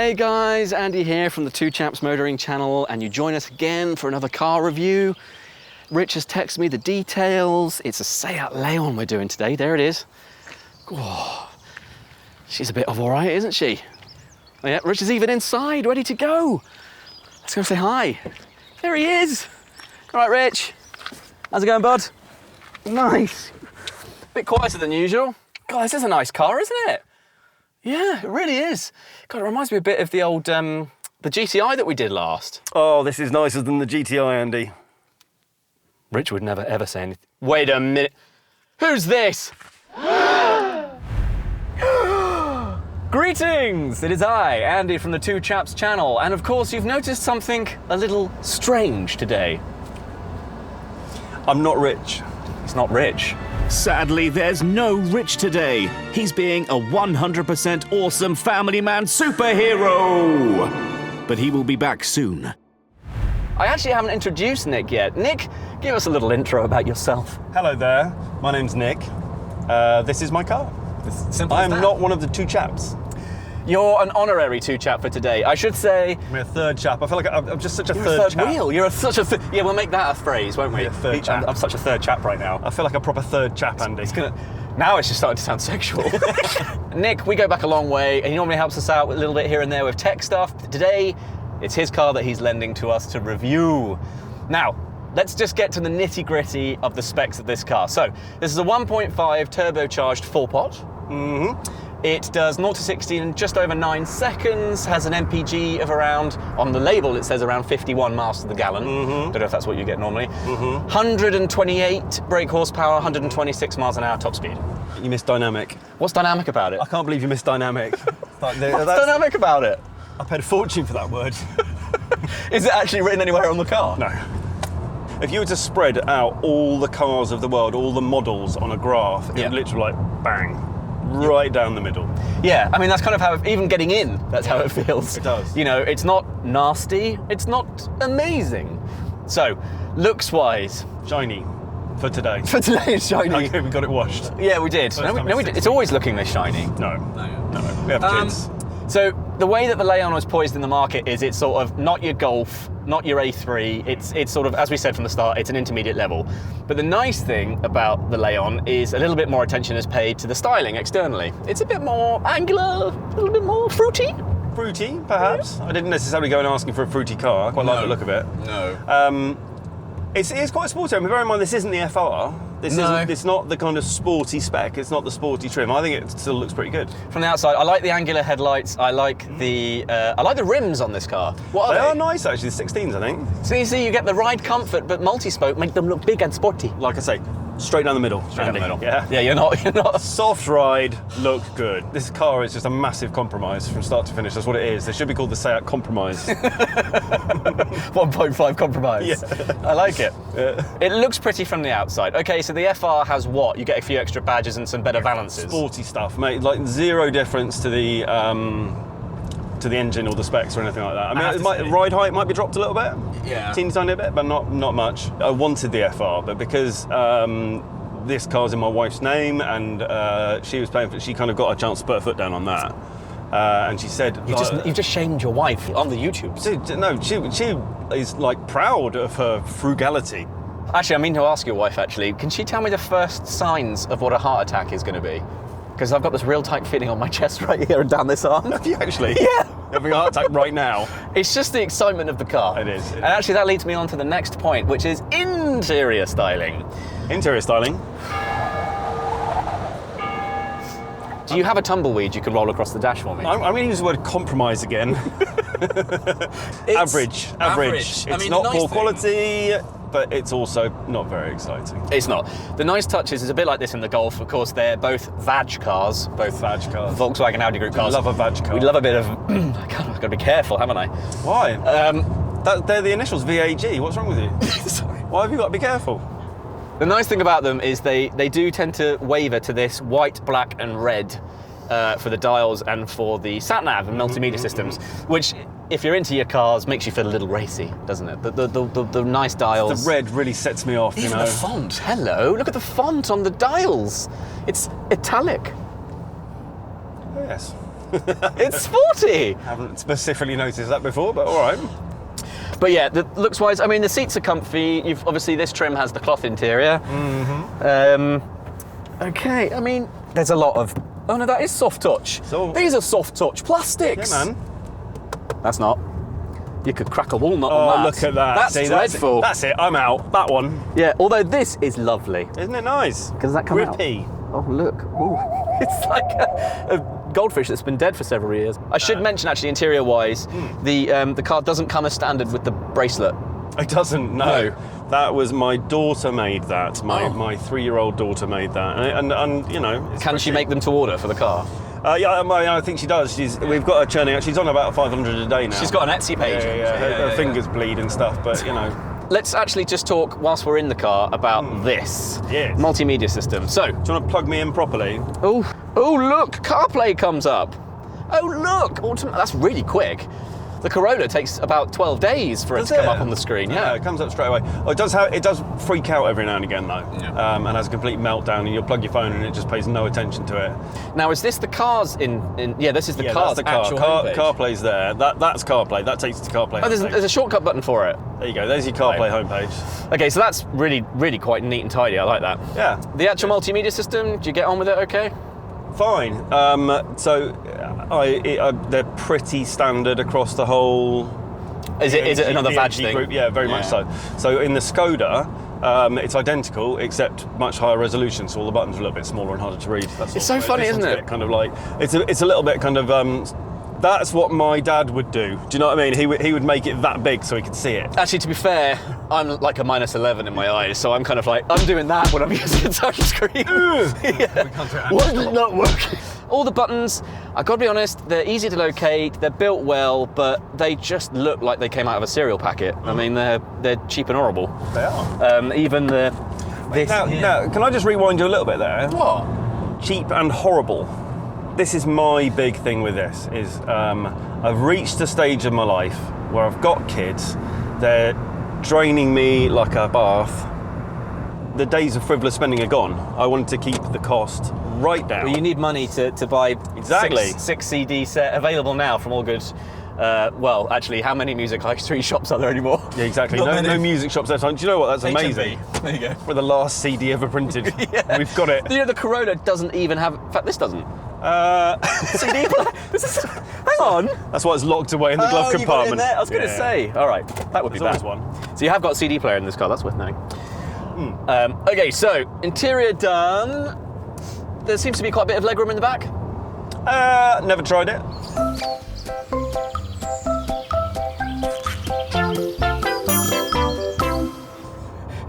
Hey guys, Andy here from the Two Chaps motoring channel, and you join us again for another car review. Rich has texted me the details. It's a Seat Leon we're doing today. There it is. Oh, she's a bit of all right, isn't she? Oh, yeah, Rich is even inside, ready to go. Let's go say hi. There he is. All right, Rich. How's it going, bud? Nice. Bit quieter than usual. God, this is a nice car, isn't it? Yeah, it really is. God, it reminds me a bit of the old, the GTI that we did last. Oh, this is nicer than the GTI, Andy. Rich would never ever say anything. Wait a minute. Who's this? Greetings! It is I, Andy from the Two Chaps channel. And of course, you've noticed something a little strange today. I'm not rich. It's not Rich. Sadly, there's no Rich today. He's being a 100% awesome family man superhero. But he will be back soon. I actually haven't introduced Nick yet. Nick, give us a little intro about yourself. Hello there, my name's Nick. This is my car. Simple I as am that. not one of the two chaps. You're an honorary two chap for today. I should say... I'm a third chap. I feel like I'm just such a You're third a third chap. wheel. You're such a... Yeah, we'll make that a phrase, won't we? Yeah, third chap. I'm such a third chap right now. I feel like a proper third chap, Andy. Now it's just starting to sound sexual. Nick, we go back a long way, and he normally helps us out a little bit here and there with tech stuff. Today, it's his car that he's lending to us to review. Now, let's just get to the nitty-gritty of the specs of this car. So, this is a 1.5 turbocharged 4-pot. Mm-hmm. It does 0 to 60 in just over 9 seconds, has an MPG of around, on the label it says around 51 miles to the gallon. Mm-hmm. Don't know if that's what you get normally. Mm-hmm. 128 brake horsepower, 126 miles an hour top speed. You missed dynamic. What's dynamic about it? I can't believe you missed dynamic. What's dynamic about it? I paid a fortune for that word. Is it actually written anywhere on the car? No. If you were to spread out all the cars of the world, all the models on a graph, it would literally like bang. Right down the middle. Yeah, I mean, that's kind of how, even getting in, that's how it feels. It does. You know, it's not nasty, it's not amazing. So, looks-wise. Shiny for today. For today, it's shiny. Okay, we got it washed. Yeah, we did. First time No, we did. It's always looking this shiny. No. We have kids. So, the way that the Leon was poised in the market is it's sort of not your Golf, not your A3, it's sort of, as we said from the start, it's an intermediate level. But the nice thing about the Leon is a little bit more attention is paid to the styling externally. It's a bit more angular, a little bit more fruity. Fruity, perhaps. I didn't necessarily go and ask you for a fruity car. I quite like the look of it. No. It's quite sporty. I mean, bear in mind, this isn't the FR. It's not the kind of sporty spec. It's not the sporty trim. I think it still looks pretty good. From the outside, I like the angular headlights. I like the rims on this car. What are They they? are nice, actually. The 16s, I think. So you see, you get the ride comfort, but multi-spoke make them look big and sporty. Like I say, straight down the middle. Straight down the middle. Yeah. Yeah, you're not. Soft ride, look good. This car is just a massive compromise from start to finish. That's what it is. They should be called the Seat Compromise. 1.5 compromise. Yeah. I like it. Yeah. It looks pretty from the outside. Okay, so the FR has what? You get a few extra badges and some better balances. Sporty stuff, mate. Like zero difference to the engine or the specs or anything like that. I mean, ride height might be dropped a little bit. Yeah. Teeny tiny bit, but not much. I wanted the FR, but because this car's in my wife's name and she was paying for it, she kind of got a chance to put her foot down on that. And she said... You've just shamed your wife on the YouTube. No, she is like proud of her frugality. Actually, I mean to ask your wife, actually, can she tell me the first signs of what a heart attack is going to be? Because I've got this real tight feeling on my chest right here and down this arm. Have you actually? Yeah. You're having a heart attack right now. It's just the excitement of the car. It is. And actually that leads me on to the next point, which is interior styling. Interior styling. Do you have a tumbleweed you can roll across the dash for me? I'm going to use the word compromise again. Average. average. It's not poor quality, but it's also not very exciting. It's not. The nice touch is a bit like this in the Golf. Of course, they're both VAG cars, both VAG cars. Volkswagen Audi Group cars. I love a VAG car. We love a bit of... I've got to be careful, haven't I? Why? They're the initials, VAG. What's wrong with you? Sorry. Why have you got to be careful? The nice thing about them is they do tend to waver to this white, black and red for the dials and for the sat-nav and multimedia systems, which, if you're into your cars, makes you feel a little racy, doesn't it? The nice dials. The red really sets me off, Even you know. the font, hello, look at the font on the dials. It's italic. Oh, yes. It's sporty. Haven't specifically noticed that before, but all right. But yeah, looks wise, I mean, the seats are comfy. Obviously this trim has the cloth interior. Okay, I mean, there's a lot of. Oh no, that is soft touch. These are soft touch plastics. Yeah, man. That's not. You could crack a walnut on that. Oh, look at that. That's dreadful. That's it. I'm out. That one. Yeah, although this is lovely. Isn't it nice? Does that come out? Grippy. Oh, look. Ooh. It's like a goldfish that's been dead for several years. I should mention, actually, interior-wise, the car doesn't come as standard with the bracelet. It doesn't, no. That was my daughter made that. My 3-year-old daughter made that. And you know... Can she make them to order for the car? Yeah, I think she does. We've got her churning out. She's on about 500 a day now. She's got an Etsy page. Her fingers bleed and stuff, but, you know... Let's actually just talk, whilst we're in the car, about this multimedia system. So, do you want to plug me in properly? Oh, look, CarPlay comes up. Oh, look, that's really quick. The Corolla takes about 12 days for it to come up on the screen. Yeah, it comes up straight away. Oh, it does freak out every now and again though, and has a complete meltdown. And you'll plug your phone and it just pays no attention to it. Now, is this the car's yeah, this is the car's actual homepage. CarPlay's there. That's CarPlay. That takes you to CarPlay. Oh, there's a shortcut button for it. There you go. There's your CarPlay homepage. Okay, so that's really, really quite neat and tidy. I like that. Yeah. The actual multimedia system, do you get on with it okay? Fine. They're pretty standard across the whole. Is it another badge thing? Group? Yeah, very much so. So in the Skoda, it's identical except much higher resolution. So all the buttons are a little bit smaller and harder to read. It's so funny, isn't it? Kind of like it's a little bit kind of. That's what my dad would do. Do you know what I mean? He would make it that big so he could see it. Actually, to be fair, I'm like a -11 in my eyes, so I'm kind of like, I'm doing that when I'm using a touch screen. Why is it not working? All the buttons, I've got to be honest, they're easy to locate, they're built well, but they just look like they came out of a cereal packet. I mean, they're cheap and horrible. They are. Even Now, can I just rewind you a little bit there? What? Cheap and horrible. This is my big thing with this, is I've reached a stage of my life where I've got kids, they're draining me like a bath. The days of frivolous spending are gone. I wanted to keep the cost right down. Well, you need money to buy six CD set available now from all good. Well, actually, how many music high street shops are there anymore? Yeah, exactly. No music shops there. Do you know what? That's amazing. There you go. We're the last CD ever printed. Yeah. We've got it. You know, the Corolla doesn't even have. In fact, this doesn't. CD player. Hang on. That's why it's locked away in the glove compartment. You got it in there? I was going to say. All right, that would be bad. One. So you have got a CD player in this car. That's worth knowing. Okay, so interior done. There seems to be quite a bit of legroom in the back. Never tried it.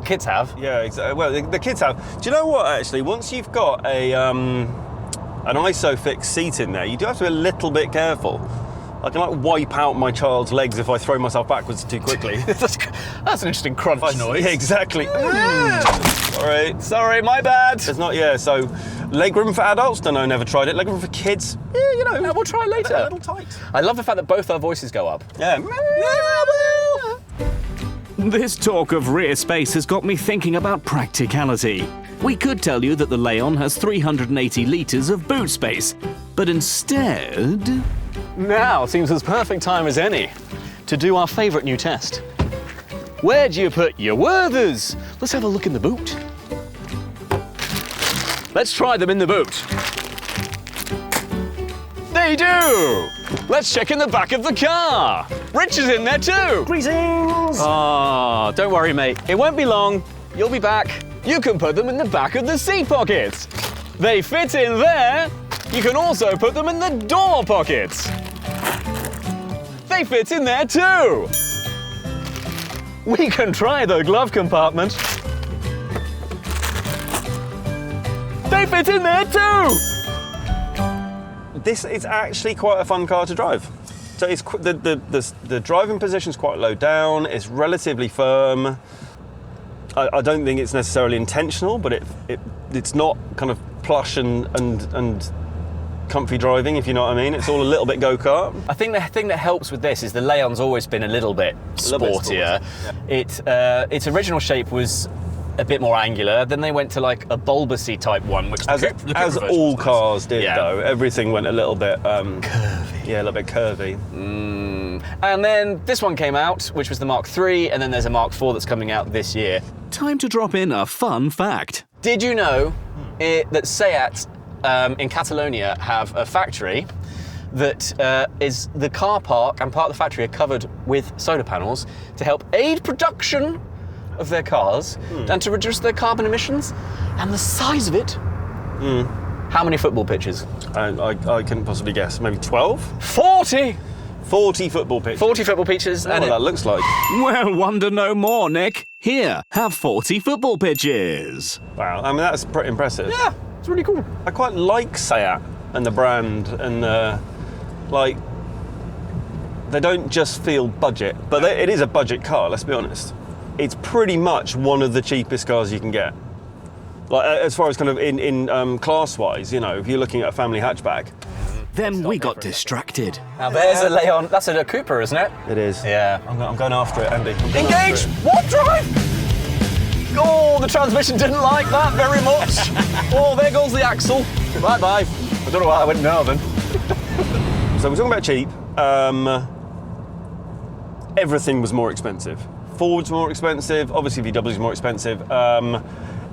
Kids have. Yeah, exactly. Well, the kids have. Do you know what? Actually, once you've got an ISOFIX seat in there, you do have to be a little bit careful. I can like wipe out my child's legs if I throw myself backwards too quickly. That's an interesting crunch noise. Yeah, exactly. Sorry, my bad. It's not. Yeah, so legroom for adults? No, never tried it. Legroom for kids? Yeah, you know. Yeah, we'll try it later. A little tight. I love the fact that both our voices go up. Yeah. This talk of rear space has got me thinking about practicality. We could tell you that the Leon has 380 litres of boot space, but instead... Now seems as perfect time as any to do our favourite new test. Where do you put your Werthers? Let's have a look in the boot. Let's try them in the boot. They do! Let's check in the back of the car. Rich is in there too. Greetings! Oh, don't worry, mate. It won't be long. You'll be back. You can put them in the back of the seat pockets. They fit in there. You can also put them in the door pockets. They fit in there too. We can try the glove compartment. They fit in there too. This is actually quite a fun car to drive. So it's the driving position's quite low down. It's relatively firm. I don't think it's necessarily intentional, but it's not kind of plush and comfy driving, if you know what I mean. It's all a little bit go-kart. I think the thing that helps with this is the Leon's always been a little bit sportier. Yeah. Its original shape was a bit more angular. Then they went to like a bulbousy type one, which As all cars did, Yeah. though. Everything went a little bit curvy. Yeah, a little bit curvy. And then this one came out, which was the Mark III, and then there's a Mark IV that's coming out this year. Time to drop in a fun fact. Did you know that Seat in Catalonia have a factory that is the car park and part of the factory are covered with solar panels to help aid production of their cars and to reduce their carbon emissions? And the size of it, how many football pitches? I couldn't possibly guess. Maybe 12? 40! 40 football pitches. 40 football pitches. That's what that looks like. Well, wonder no more, Nick. Here, have 40 football pitches. Wow, I mean, that's pretty impressive. Yeah, it's really cool. I quite like Seat and the brand and like, they don't just feel budget, but it is a budget car, let's be honest. It's pretty much one of the cheapest cars you can get. Like, as far as kind of in class-wise, you know, if you're looking at a family hatchback. Then we got distracted. Now there's a Leon. That's a Cooper, isn't it? It is. Yeah. I'm going after it, Andy. Engage! What drive? Oh, the transmission didn't like that very much. Oh, there goes the axle. Bye-bye. I don't know why I went now then. So we're talking about cheap. Everything was more expensive. Ford's more expensive. Obviously, VW's more expensive.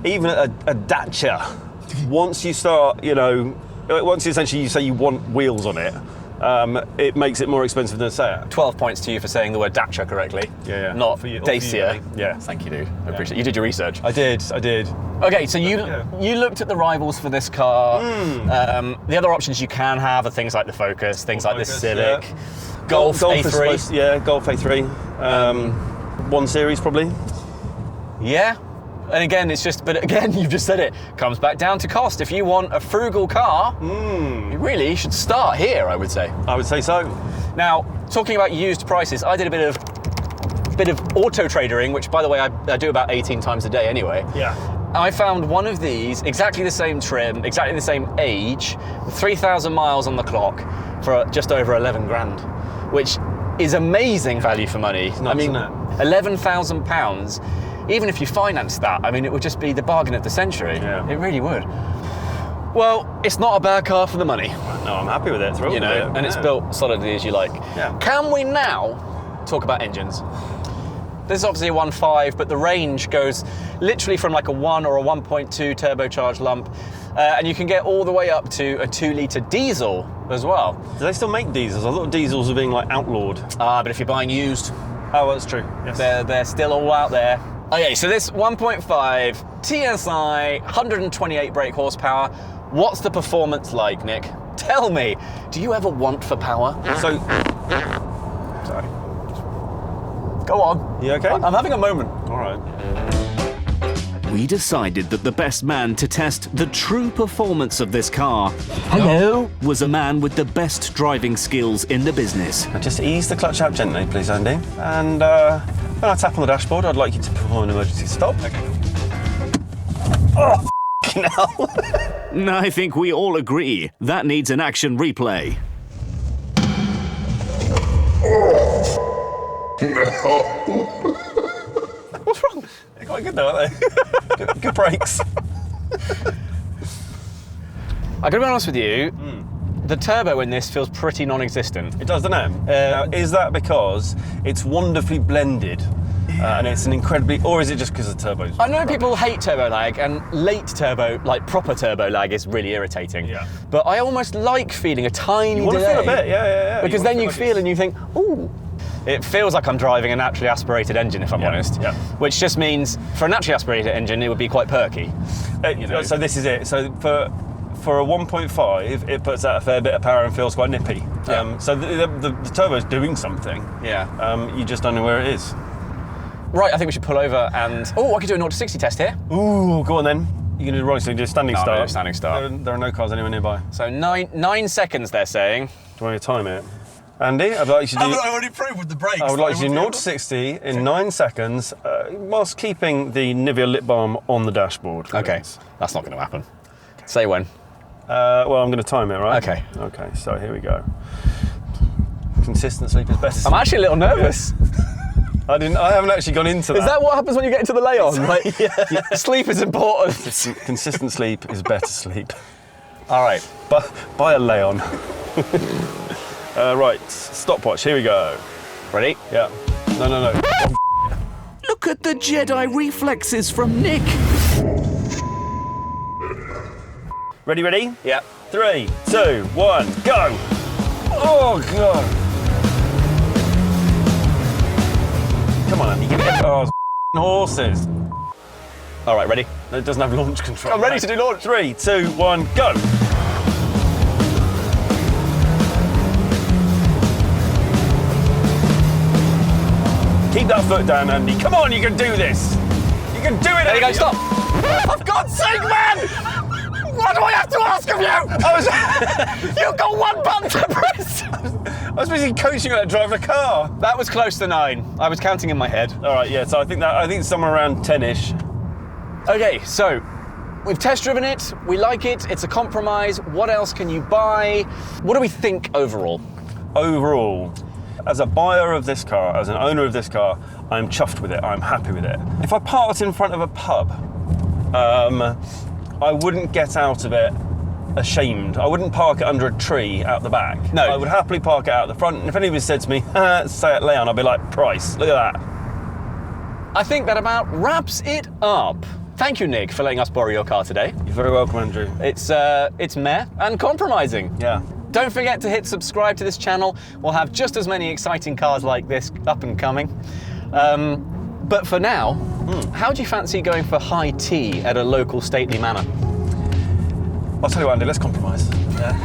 Even a Dacia. Once you start, you know, once essentially you say you want wheels on it, it makes it more expensive than a Seat. 12 points to you for saying the word Dacia correctly. Yeah. Not For you- Dacia. for you, yeah. Thank you, dude. I appreciate it. You did your research. I did. Okay, so you looked at the rivals for this car. The other options you can have are things like the Focus, things like the Focus, Civic, yeah. Golf is A3. supposed- Golf A3. 1 Series probably. Yeah. And again, you've just said it, comes back down to cost. If you want a frugal car, you really should start here, I would say. I would say so. Now, talking about used prices, I did a bit of auto tradering, which, by the way, I do about 18 times a day anyway. Yeah. I found one of these, exactly the same trim, exactly the same age, 3,000 miles on the clock for just over 11 grand, which is amazing value for money. nuts, isn't it? £11,000, even if you finance that, I mean, it would just be the bargain of the century. Yeah. It really would. Well, it's not a bad car for the money, No, I'm happy with it. Thrilled you know, with it. and it's Yeah. built solidly as you like. Yeah. Can we now talk about engines? This is obviously a 1.5, but the range goes literally from like a 1 or a 1.2 turbocharged lump, and you can get all the way up to a 2-litre diesel as well. Do they still make diesels? I thought diesels were being like outlawed. But if you're buying used, Oh, that's true. Yes. they're still all out there. Okay, so this 1.5 TSI, 128 brake horsepower. What's the performance like, Nick? Tell me, do you ever want for power? So, sorry. Go on. You okay? I'm having a moment. All right. We decided that the best man to test the true performance of this car was a man with the best driving skills in the business. Now just ease the clutch out gently, please, Andy. And when I tap on the dashboard, I'd like you to perform an emergency stop. Okay. Oh, f***ing hell. I think we all agree that needs an action replay. What's wrong? They're quite good though, aren't they? good brakes. I gotta be honest with you, the turbo in this feels pretty non-existent. It does, doesn't it? Now, is that because it's wonderfully blended and it's an incredibly, or is it just because the turbo's I know people hate turbo lag, and late turbo, like proper turbo lag, is really irritating. Yeah. But I almost like feeling a tiny You want to delay. feel a bit, yeah. Because wanna then you like feel and you think, ooh. It feels like I'm driving a naturally aspirated engine, if I'm honest. Yeah. Which just means, for a naturally aspirated engine, it would be quite perky. You know. So this is it. So for a 1.5, it puts out a fair bit of power and feels quite nippy. Yeah. So the turbo's doing something. Yeah. You just don't know where it is. Right, I think we should pull over and... Oh, I could do a 0 to 60 test here. Ooh, go on then. You can do right, so you do a standing No, start. no, standing start. There are no cars anywhere nearby. So 9 seconds, they're saying. Do you want to time it? Andy, I'd like you to do... I already proved with the brakes. I would like you to do 0 to 60 in 9 seconds, whilst keeping the Nivea lip balm on the dashboard. Okay, please. that's not going to happen. Say when. Well, I'm going to time it, right? Okay. Okay, so here we go. Consistent sleep is better. I'm actually a little nervous. I haven't actually gone into that. Is that what happens when you get into the Leon? Like, sleep is important. Consistent sleep is better sleep. All right. Buy a Leon. Right, stopwatch, here we go. Ready? Yeah. No. Look at the Jedi reflexes from Nick. Ready? Yeah. 3, 2, 1, go! Oh, God. Come on, Andy, give it a... Oh, horses. All right, ready? No, it doesn't have launch control. I'm ready to do launch. 3, 2, 1, go! Keep that foot down, Andy. Come on, you can do this. You can do it, There you go, Andy. stop. For God's sake, man! What do I have to ask of you? You've got one button to press. I was busy coaching you how to drive a car. That was close to 9. I was counting in my head. All right, yeah. So I think it's somewhere around 10-ish. Okay, so we've test driven it. We like it. It's a compromise. What else can you buy? What do we think overall? Overall, as a buyer of this car, as an owner of this car, I'm chuffed with it. I'm happy with it. If I parked in front of a pub, I wouldn't get out of it ashamed. I wouldn't park it under a tree out the back. No. I would happily park it out the front. And if anybody said to me, say it Leon, I'd be like, price, look at that. I think that about wraps it up. Thank you, Nick, for letting us borrow your car today. You're very welcome, Andrew. It's meh and compromising. Yeah. Don't forget to hit subscribe to this channel. We'll have just as many exciting cars like this up and coming. But for now, how do you fancy going for high tea at a local stately manor? I'll tell you what, Andy, let's compromise. Yeah.